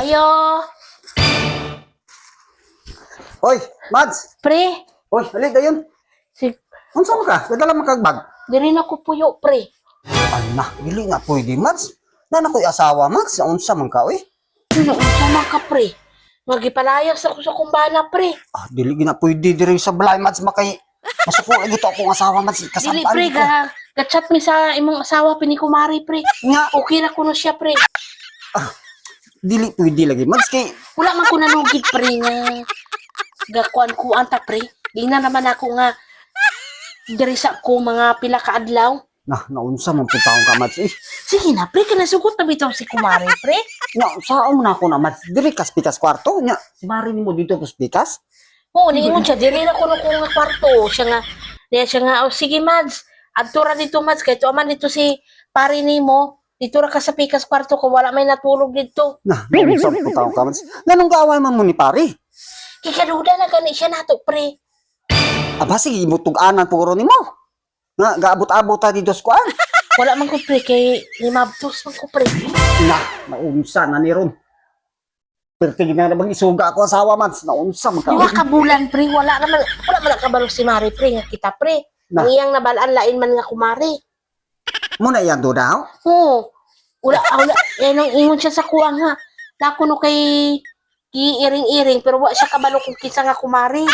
Ayo, Hoy, Mads! pre. Hoy, halika dayon. Si, Unsa man ka? Kadala man kag bag. diri na ko puyo, pre. Ana, dili nga pwede, Mads. Na ko'y asawa, Mads. Unsa man ka, oy? Ano, sama ka, pre. Magipalayas ako sa kumbana, pre. Ah, dili gina pwede diri sa balay, Mads. Masuko lagi to akong asawa, Mads. Dili, Kasabaan pre, ko. gachat mi sa imong asawa, pinikumari, pre. Nga, Okay na ko na siya, pre. dili pwede lagi, Mads. Kay, Wala man ko nanugid, pre, nga gakuan-kuan ta, pre. Di na naman ako nga diri sa ko mga pila ka adlaw. naunsa man po taong ka, Mads. Eh, Sige na, pre, kanasugot na bitaw si kumari, pre. saan na ako na, Mads. Diri kas pikas kwarto. Nya, si Mari mo dito kus pikas. Oo, niingon siya, diri na ko na nga kwarto. Siya nga, oh, sige, Mads, adto ra dito, Mads, kay aman dito si pari nimo. Dito ra ka sa pikas kwarto ko, wala may natulog dito. Naunsa po taong ka, Mads. Ganong kaaway man mo ni pari. Kikaduda na gani siya nato, pre. Aba, sige, ibutug-anan puro ni mo. Nga, gaabot-abot ta dito sa kuan. Wala man ko, pre, kay limabtos man ko, pre. Naunsa na ni Ron. Pero tingin na bang isuga ako asawa, Mads. Naunsa man ka. Diwa ka bulan, pre, wala naman kabalo si Mari, pre, nga kita, pre. Na. Ang iyang nabalaan, lain man nga kumari. Muna yan do daw. Oo. Wala. Eh, nang ingon siya sa kuwang, ha. Nako no kay iring-iring, pero wala siya kabalo kung kisa nga kumari.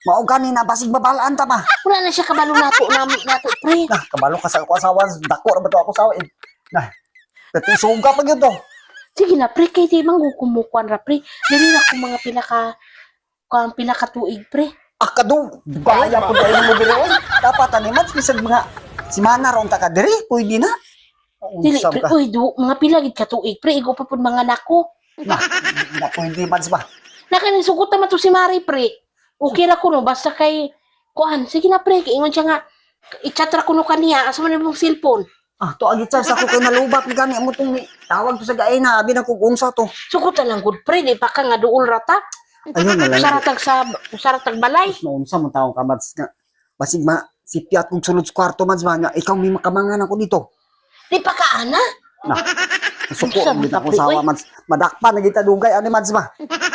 Mao gani na basig babalaan ta ba. Wala na siya kabalo nato, pre. Kabalo ka sa ako asawa, dako ra ba to ako asawa. Pati isuga pa gyud to. Sige na, pre, kay di man kumukuan ra, pre. Dili na ko mga pila ka tuig, pre. Akado, gaya po dahil mo diri oy. Dapat ani Mads bisag mga si Mana ron ta ka diri, pwede na. Dili, Unsa pre, ka? uy, mga pila gid ka tuig, pre. Igo pa pud mga nako. Na pwede Mads ba. Nakanisugod naman to si Mari, pre. Okay ra ko no, basta kay kuan. Sige na, pre, kay ingon siya nga i-chat ra ko no kaniya, asa man imong cellphone. To agi sa ko kay nalubat ni gani amo tong tawag to sa gaina, abi na kog unsa to. Sugot na lang good, pre, di pa ka nga duol rata. Ayun na lang. Saratag balay. Unsa man taong ka Mads nga. Basig ma si Piat kung sulod sa kwarto Mads ba nga ikaw may makamangan ako dito. Di pa ka ana. Suko Unsa man gid ako ta, pre, sawa oy? Mads. Madakpan na kita dugay ani Mads ba.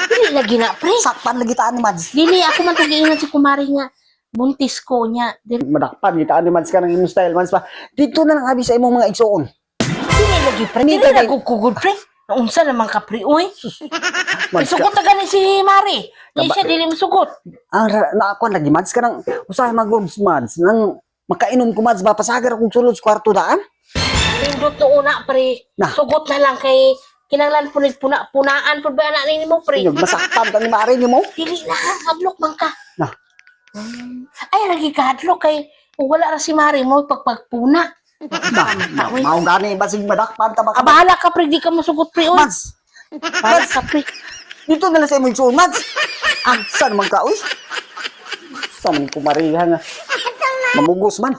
Dili lagi na, pre. Sakpan na kita ani Mads. Dili ako man tugiinan si kumari nga buntis ko niya. Dili Madakpan kita ani Mads ka ng imong style Mads ba. Dito na lang abi sa imong mga igsuon. lagi, pre. Dili Dili. nagugugod, pre. Unsa naman ka, pre, uy? Mads ka. Sugot na gani si Mari. Di siya dili masugot. Na ako lagi Mads ka nang usahay mag-rooms Mads nang makainom ko Mads ba pasagar akong sulod sa kwarto daan. Pindot no una, pre. Na. Sugot na lang kay kinanglan punaan pud ba anak nimo, pre. Yung masaktan ka ni Mari ni mo. Dili na, hadlok man ka. Na. Ay, lagi ka hadlok kay kung wala ra si Mari mo pagpagpuna. Mao gani basig madakpan ta ba. Bahala ka, pre, di ka masugot, pre, uy. Mads. Bahala ka, pre. Dito na lang sa imong igsuon Mads. Saan man ka uy? Saan man kumariha nga. Mamugos man.